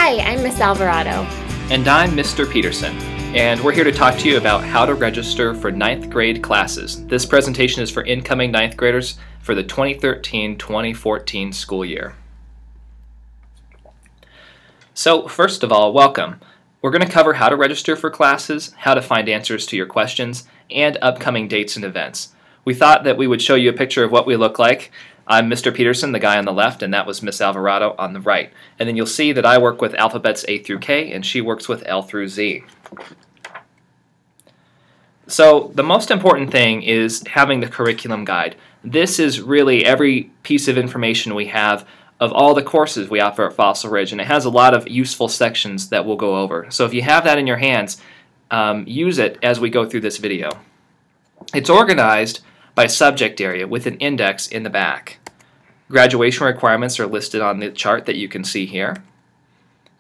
Hi, I'm Miss Alvarado. And I'm Mr. Peterson, and we're here to talk to you about how to register for 9th grade classes. This presentation is for incoming 9th graders for the 2013-2014 school year. So first of all, welcome. We're going to cover how to register for classes, how to find answers to your questions, and upcoming dates and events. We thought that we would show you a picture of what we look like. I'm Mr. Peterson, the guy on the left, and that was Miss Alvarado on the right. And then you'll see that I work with alphabets A through K, and she works with L through Z. So the most important thing is having the curriculum guide. This is really every piece of information we have of all the courses we offer at Fossil Ridge, and it has a lot of useful sections that we'll go over. So if you have that in your hands, use it as we go through this video. It's organized by subject area with an index in the back. Graduation requirements are listed on the chart that you can see here.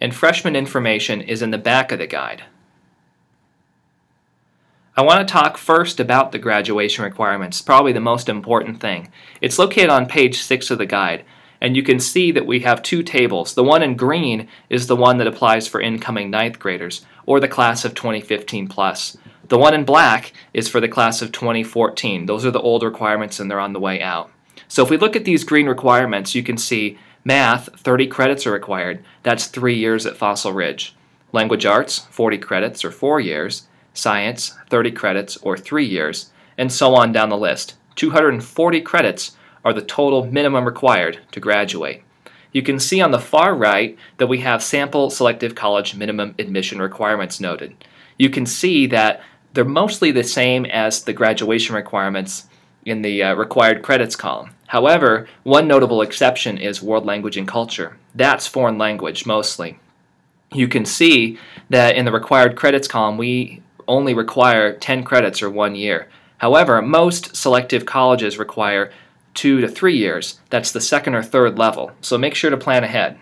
And freshman information is in the back of the guide. I want to talk first about the graduation requirements, probably the most important thing. It's located on page 6 of the guide, and you can see that we have two tables. The one in green is the one that applies for incoming 9th graders, or the class of 2015 plus. The one in black is for the class of 2014. Those are the old requirements and they're on the way out. So if we look at these green requirements, you can see math, 30 credits are required. That's 3 years at Fossil Ridge. Language arts, 40 credits or 4 years. Science, 30 credits or 3 years. And so on down the list. 240 credits are the total minimum required to graduate. You can see on the far right that we have sample selective college minimum admission requirements noted. You can see that they're mostly the same as the graduation requirements in the required credits column. However, one notable exception is world language and culture. That's foreign language mostly. You can see that in the required credits column we only require 10 credits or 1 year. However, most selective colleges require 2 to 3 years. That's the second or third level, so make sure to plan ahead.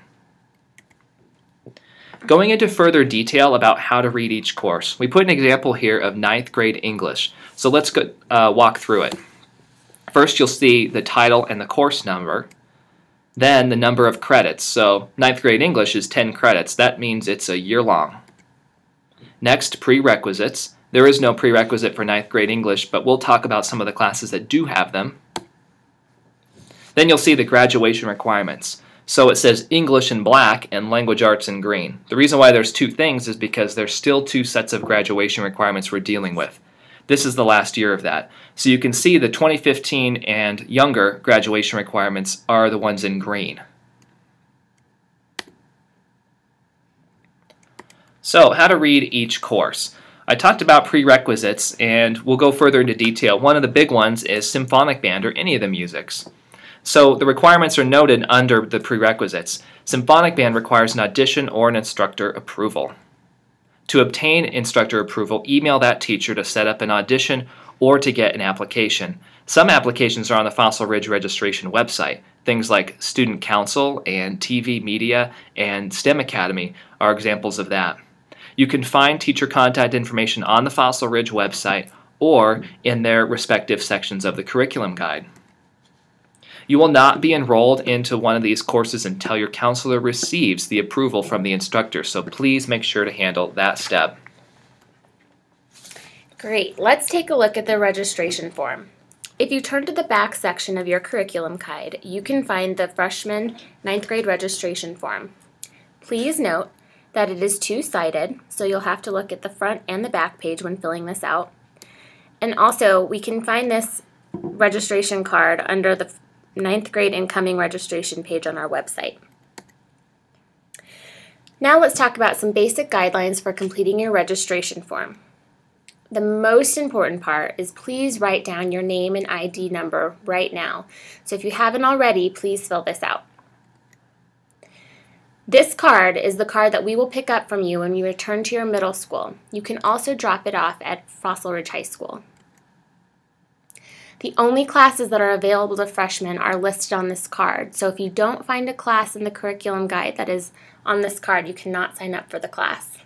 Going into further detail about how to read each course, we put an example here of 9th grade English. So let's go walk through it. First you'll see the title and the course number, then the number of credits. So 9th grade English is 10 credits. That means it's a year long. Next, prerequisites. There is no prerequisite for 9th grade English, but we'll talk about some of the classes that do have them. Then you'll see the graduation requirements. So it says English in black and language arts in green. The reason why there's two things is because there's still two sets of graduation requirements we're dealing with. This is the last year of that. So you can see the 2015 and younger graduation requirements are the ones in green. So how to read each course. I talked about prerequisites and we'll go further into detail. One of the big ones is symphonic band or any of the musics. So the requirements are noted under the prerequisites. Symphonic band requires an audition or an instructor approval. To obtain instructor approval, email that teacher to set up an audition or to get an application. Some applications are on the Fossil Ridge registration website. Things like Student Council and TV Media and STEM Academy are examples of that. You can find teacher contact information on the Fossil Ridge website or in their respective sections of the curriculum guide. You will not be enrolled into one of these courses until your counselor receives the approval from the instructor, so please make sure to handle that step. Great. Let's take a look at the registration form. If you turn to the back section of your curriculum guide, you can find the freshman 9th grade registration form. Please note that it is two-sided, so you'll have to look at the front and the back page when filling this out. And also, we can find this registration card under the 9th grade incoming registration page on our website. Now let's talk about some basic guidelines for completing your registration form. The most important part is please write down your name and ID number right now. So if you haven't already, please fill this out. This card is the card that we will pick up from you when you return to your middle school. You can also drop it off at Fossil Ridge High School. The only classes that are available to freshmen are listed on this card, so if you don't find a class in the curriculum guide that is on this card, you cannot sign up for the class.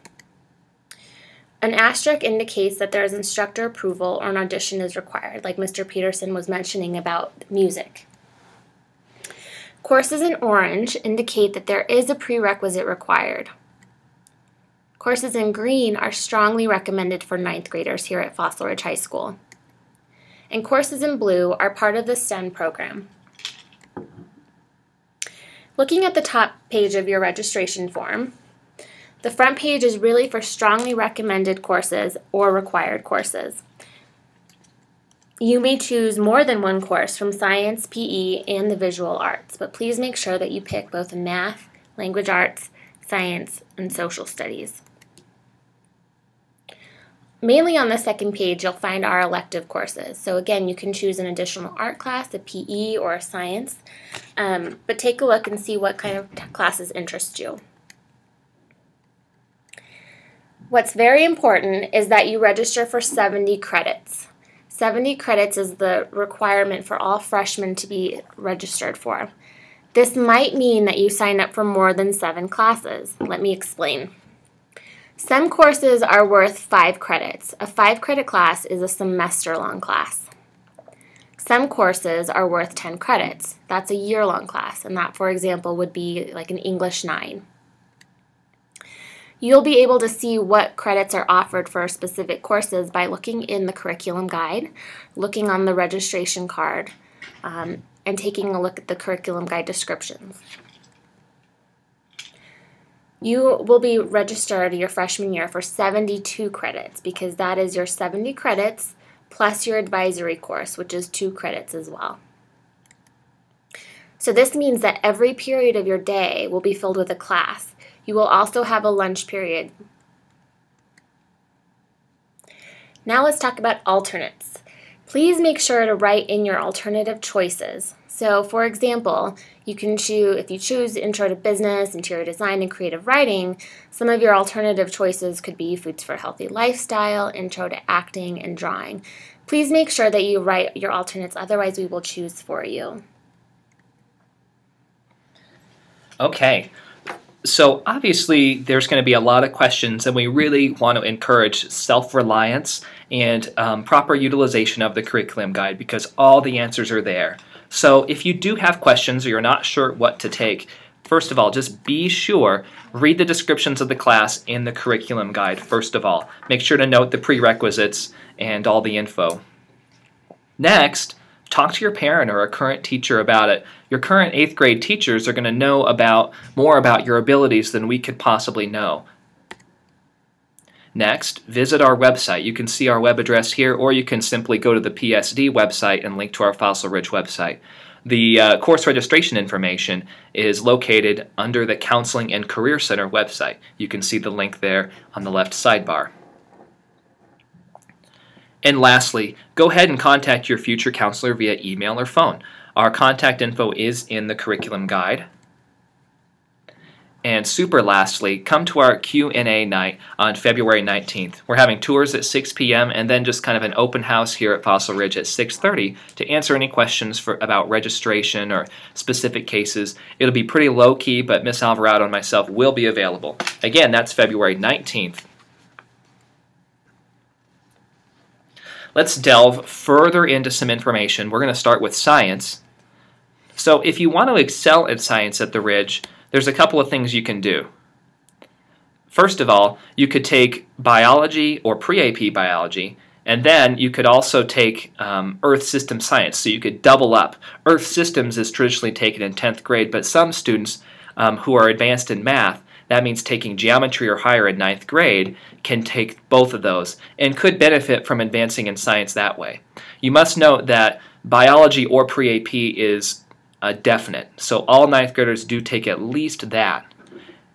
An asterisk indicates that there is instructor approval or an audition is required, like Mr. Peterson was mentioning about music. Courses in orange indicate that there is a prerequisite required. Courses in green are strongly recommended for 9th graders here at Fossil Ridge High School. And courses in blue are part of the STEM program. Looking at the top page of your registration form, the front page is really for strongly recommended courses or required courses. You may choose more than one course from science, PE, and the visual arts, but please make sure that you pick both math, language arts, science, and social studies. Mainly on the second page, you'll find our elective courses. So again, you can choose an additional art class, a PE, or a science, but take a look and see what kind of classes interest you. What's very important is that you register for 70 credits. 70 credits is the requirement for all freshmen to be registered for. This might mean that you sign up for more than 7 classes. Let me explain. Some courses are worth 5 credits. A 5-credit class is a semester-long class. Some courses are worth 10 credits. That's a year-long class, and that, for example, would be like an English 9. You'll be able to see what credits are offered for specific courses by looking in the curriculum guide, looking on the registration card, and taking a look at the curriculum guide descriptions. You will be registered your freshman year for 72 credits because that is your 70 credits plus your advisory course, which is 2 credits as well. So this means that every period of your day will be filled with a class. You will also have a lunch period. Now let's talk about alternates. Please make sure to write in your alternative choices. So for example, you can choose, if you choose Intro to Business, Interior Design, and Creative Writing, some of your alternative choices could be Foods for a Healthy Lifestyle, Intro to Acting, and Drawing. Please make sure that you write your alternates, otherwise we will choose for you. Okay. So obviously there's going to be a lot of questions, and we really want to encourage self-reliance and proper utilization of the curriculum guide because all the answers are there. So if you do have questions or you're not sure what to take, first of all, just be sure, read the descriptions of the class in the curriculum guide first of all. Make sure to note the prerequisites and all the info. Next, talk to your parent or a current teacher about it. Your current 8th grade teachers are going to know more about your abilities than we could possibly know. Next, visit our website. You can see our web address here, or you can simply go to the PSD website and link to our Fossil Ridge website. The course registration information is located under the Counseling and Career Center website. You can see the link there on the left sidebar. And lastly, go ahead and contact your future counselor via email or phone. Our contact info is in the curriculum guide. And super lastly, come to our Q&A night on February 19th. We're having tours at 6 p.m. and then just kind of an open house here at Fossil Ridge at 6:30 to answer any questions about registration or specific cases. It'll be pretty low-key, but Miss Alvarado and myself will be available. Again, that's February 19th. Let's delve further into some information. We're going to start with science. So if you want to excel in science at the Ridge, there's a couple of things you can do. First of all, you could take biology or pre-AP biology, and then you could also take Earth System Science, so you could double up. Earth Systems is traditionally taken in 10th grade, but some students who are advanced in math, that means taking geometry or higher in 9th grade, can take both of those and could benefit from advancing in science that way. You must note that biology or pre-AP is definite, so all 9th graders do take at least that.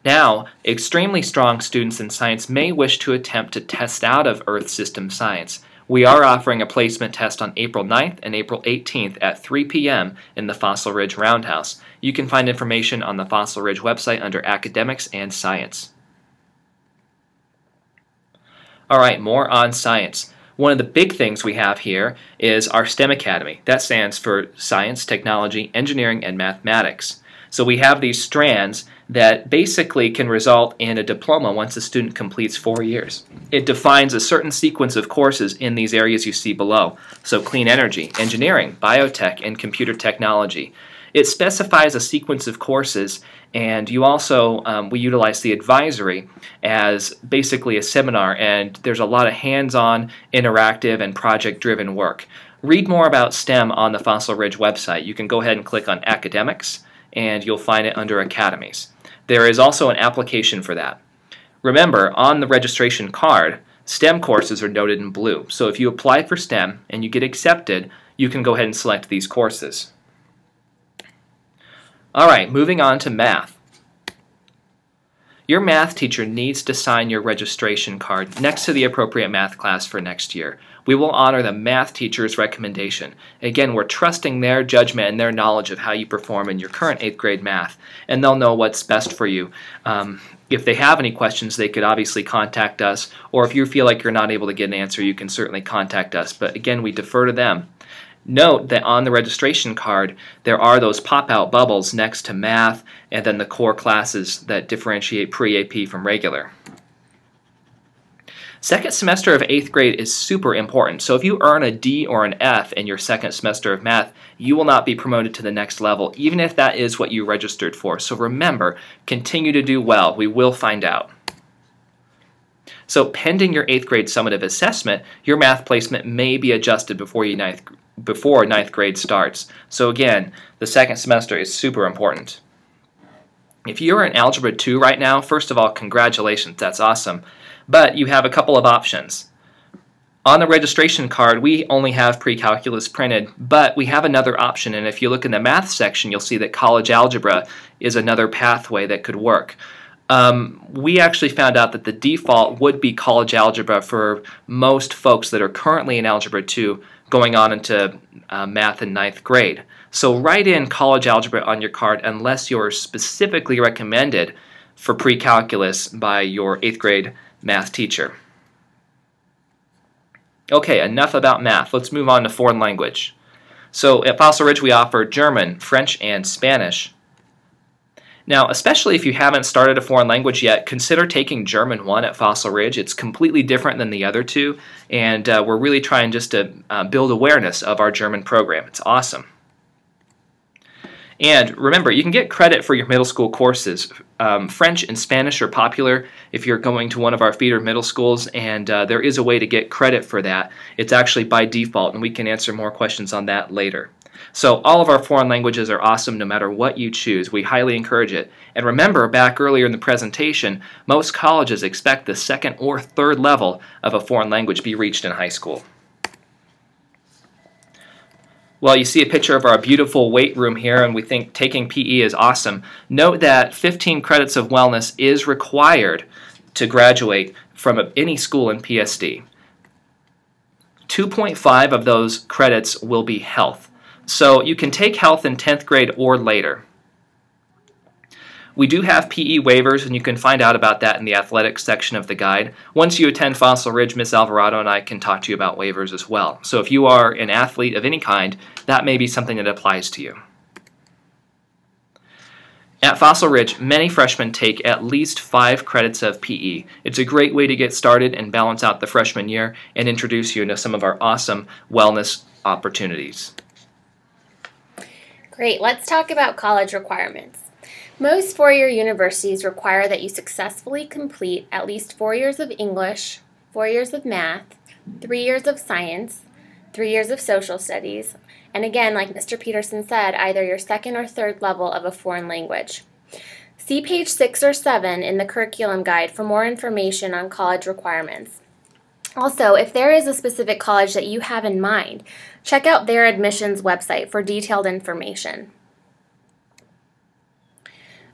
Now, extremely strong students in science may wish to attempt to test out of Earth System Science. We are offering a placement test on April 9th and April 18th at 3 p.m. in the Fossil Ridge Roundhouse. You can find information on the Fossil Ridge website under Academics and Science. Alright, more on science. One of the big things we have here is our STEM Academy. That stands for Science, Technology, Engineering, and Mathematics. So we have these strands that basically can result in a diploma once a student completes 4 years. It defines a certain sequence of courses in these areas you see below. So clean energy, engineering, biotech, and computer technology. It specifies a sequence of courses, and you also, we utilize the advisory as basically a seminar, and there's a lot of hands-on, interactive, and project-driven work. Read more about STEM on the Fossil Ridge website. You can go ahead and click on Academics, and you'll find it under Academies. There is also an application for that. Remember, on the registration card, STEM courses are noted in blue. So if you apply for STEM and you get accepted, you can go ahead and select these courses. Alright, moving on to math. Your math teacher needs to sign your registration card next to the appropriate math class for next year. We will honor the math teacher's recommendation. Again, we're trusting their judgment and their knowledge of how you perform in your current 8th grade math, and they'll know what's best for you. If they have any questions, they could obviously contact us, or if you feel like you're not able to get an answer, you can certainly contact us. But again, we defer to them. Note that on the registration card, there are those pop-out bubbles next to math and then the core classes that differentiate pre-AP from regular. Second semester of 8th grade is super important. So if you earn a D or an F in your second semester of math, you will not be promoted to the next level, even if that is what you registered for. So remember, continue to do well. We will find out. So pending your 8th grade summative assessment, your math placement may be adjusted before 9th grade starts. So again, the second semester is super important. If you're in Algebra 2 right now, first of all, congratulations, that's awesome. But you have a couple of options. On the registration card, we only have pre-calculus printed, but we have another option, and if you look in the math section, you'll see that college algebra is another pathway that could work. We actually found out that the default would be college algebra for most folks that are currently in Algebra 2 going on into math in 9th grade. So write in college algebra on your card unless you're specifically recommended for pre-calculus by your 8th grade math teacher. Okay, enough about math. Let's move on to foreign language. So at Fossil Ridge we offer German, French, and Spanish. Now, especially if you haven't started a foreign language yet, consider taking German 1 at Fossil Ridge. It's completely different than the other two, and we're really trying just to build awareness of our German program. It's awesome. And remember, you can get credit for your middle school courses. French and Spanish are popular if you're going to one of our feeder middle schools, and there is a way to get credit for that. It's actually by default, and we can answer more questions on that later. So all of our foreign languages are awesome no matter what you choose. We highly encourage it. And remember, back earlier in the presentation, most colleges expect the 2nd or 3rd level of a foreign language be reached in high school. Well, you see a picture of our beautiful weight room here, and we think taking PE is awesome. Note that 15 credits of wellness is required to graduate from any school in PSD. 2.5 of those credits will be health. So you can take health in 10th grade or later. We do have PE waivers, and you can find out about that in the athletics section of the guide. Once you attend Fossil Ridge, Miss Alvarado and I can talk to you about waivers as well. So if you are an athlete of any kind, that may be something that applies to you. At Fossil Ridge, many freshmen take at least 5 credits of PE. It's a great way to get started and balance out the freshman year and introduce you to some of our awesome wellness opportunities. Great, let's talk about college requirements. Most four-year universities require that you successfully complete at least 4 years of English, 4 years of math, 3 years of science, 3 years of social studies, and again, like Mr. Peterson said, either your 2nd or 3rd level of a foreign language. See page 6 or 7 in the curriculum guide for more information on college requirements. Also, if there is a specific college that you have in mind, check out their admissions website for detailed information.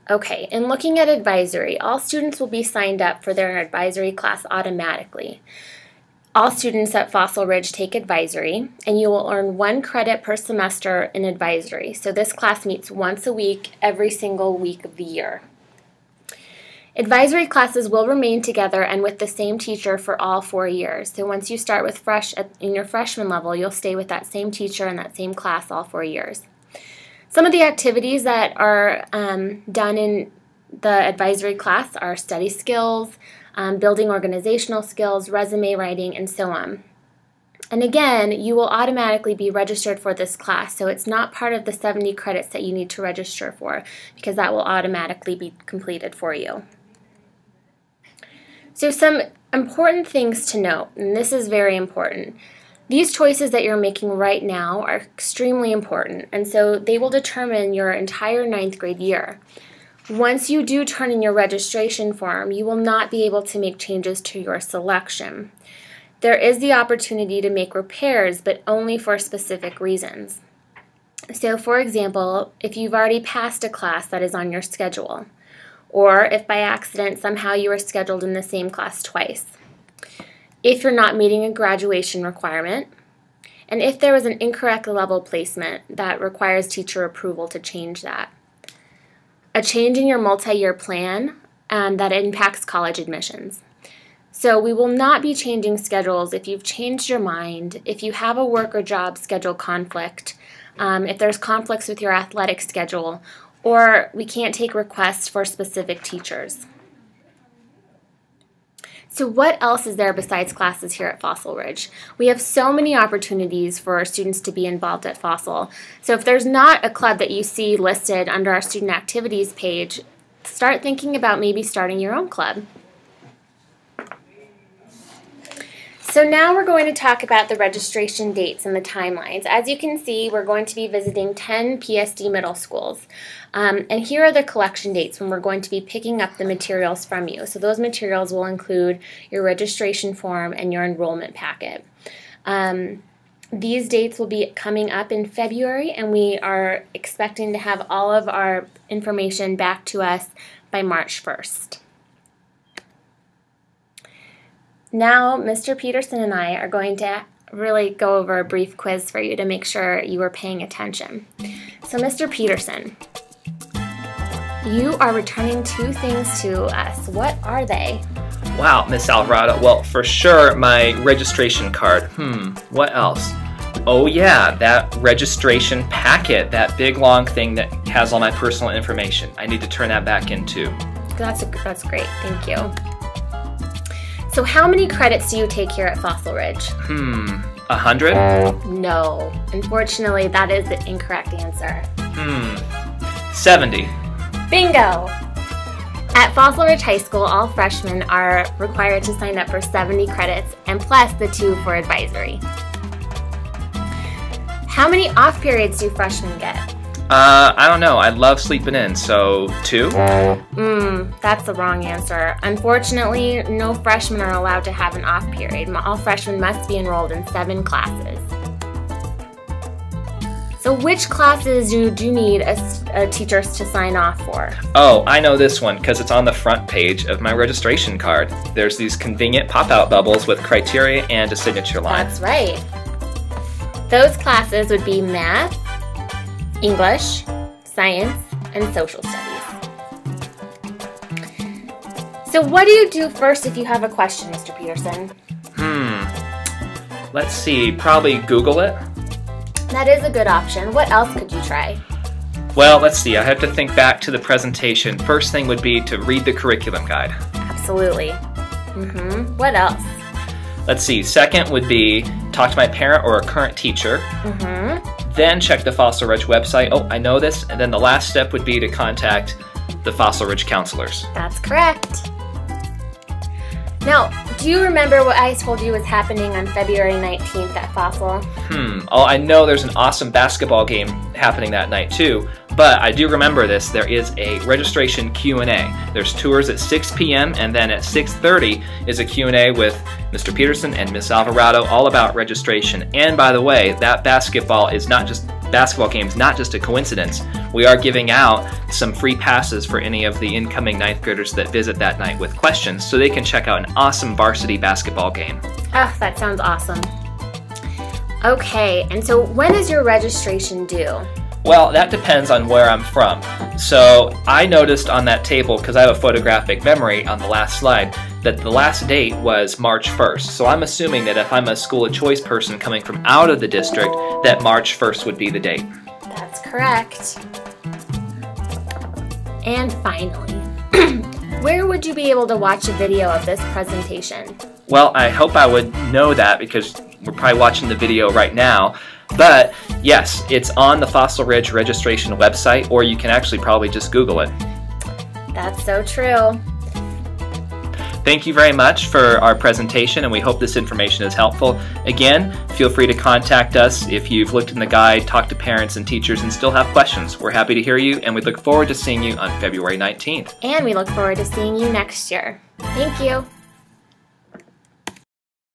Okay, in looking at advisory, all students will be signed up for their advisory class automatically. All students at Fossil Ridge take advisory, and you will earn 1 credit per semester in advisory. So this class meets once a week, every single week of the year. Advisory classes will remain together and with the same teacher for all 4 years. So once you start with in your freshman level, you'll stay with that same teacher in that same class all 4 years. Some of the activities that are done in the advisory class are study skills, building organizational skills, resume writing, and so on. And again, you will automatically be registered for this class, so it's not part of the 70 credits that you need to register for, because that will automatically be completed for you. So some important things to note, and this is very important. These choices that you're making right now are extremely important, and so they will determine your entire 9th grade year. Once you do turn in your registration form, you will not be able to make changes to your selection. There is the opportunity to make repairs, but only for specific reasons. So for example, if you've already passed a class that is on your schedule, or if by accident somehow you are scheduled in the same class twice, if you're not meeting a graduation requirement, and if there was an incorrect level placement that requires teacher approval to change that. A change in your multi-year plan that impacts college admissions. So we will not be changing schedules if you've changed your mind, if you have a work or job schedule conflict, if there's conflicts with your athletic schedule, or we can't take requests for specific teachers. So what else is there besides classes here at Fossil Ridge? We have so many opportunities for our students to be involved at Fossil. So if there's not a club that you see listed under our student activities page, start thinking about maybe starting your own club. So now we're going to talk about the registration dates and the timelines. As you can see, we're going to be visiting 10 PSD middle schools. And here are the collection dates when we're going to be picking up the materials from you. So those materials will include your registration form and your enrollment packet. These dates will be coming up in February, and we are expecting to have all of our information back to us by March 1st. Now, Mr. Peterson and I are going to really go over a brief quiz for you to make sure you are paying attention. So, Mr. Peterson, you are returning 2 things to us. What are they? Wow, Miss Alvarado. Well, for sure, my registration card. What else? Oh yeah, that registration packet, that big long thing that has all my personal information. I need to turn that back in too. That's great. Thank you. So how many credits do you take here at Fossil Ridge? 100? No. Unfortunately, that is the incorrect answer. 70. Bingo! At Fossil Ridge High School, all freshmen are required to sign up for 70 credits and plus the 2 for advisory. How many off periods do freshmen get? I don't know. I love sleeping in, so 2? That's the wrong answer. Unfortunately, no freshmen are allowed to have an off period. All freshmen must be enrolled in 7 classes. So which classes do you need teachers to sign off for? Oh, I know this one because it's on the front page of my registration card. There's these convenient pop-out bubbles with criteria and a signature line. That's right. Those classes would be math, English, science, and social studies. So what do you do first if you have a question, Mr. Peterson? Let's see, probably Google it. That is a good option. What else could you try? Well, let's see, I have to think back to the presentation. First thing would be to read the curriculum guide. Absolutely. What else? Let's see, second would be talk to my parent or a current teacher. Then check the Fossil Ridge website. Oh, I know this. And then the last step would be to contact the Fossil Ridge counselors. That's correct. Now, do you remember what I told you was happening on February 19th at Fossil? Oh, I know there's an awesome basketball game happening that night too, but I do remember this. There is a registration Q&A. There's tours at 6 p.m. and then at 6:30 is a Q&A with Mr. Peterson and Miss Alvarado all about registration. And by the way, that basketball game is not just a coincidence. We are giving out some free passes for any of the incoming 9th graders that visit that night with questions so they can check out an awesome varsity basketball game. Oh, that sounds awesome. Okay, and so when is your registration due? Well, that depends on where I'm from. So I noticed on that table, because I have a photographic memory on the last slide, that the last date was March 1st. So I'm assuming that if I'm a school of choice person coming from out of the district, that March 1st would be the date. That's correct. And finally, Where would you be able to watch a video of this presentation? Well, I hope I would know that because we're probably watching the video right now. But yes, it's on the Fossil Ridge registration website, or you can actually probably just Google it. That's so true. Thank you very much for our presentation, and we hope this information is helpful. Again, feel free to contact us if you've looked in the guide, talked to parents and teachers, and still have questions. We're happy to hear you, and we look forward to seeing you on February 19th. And we look forward to seeing you next year. Thank you.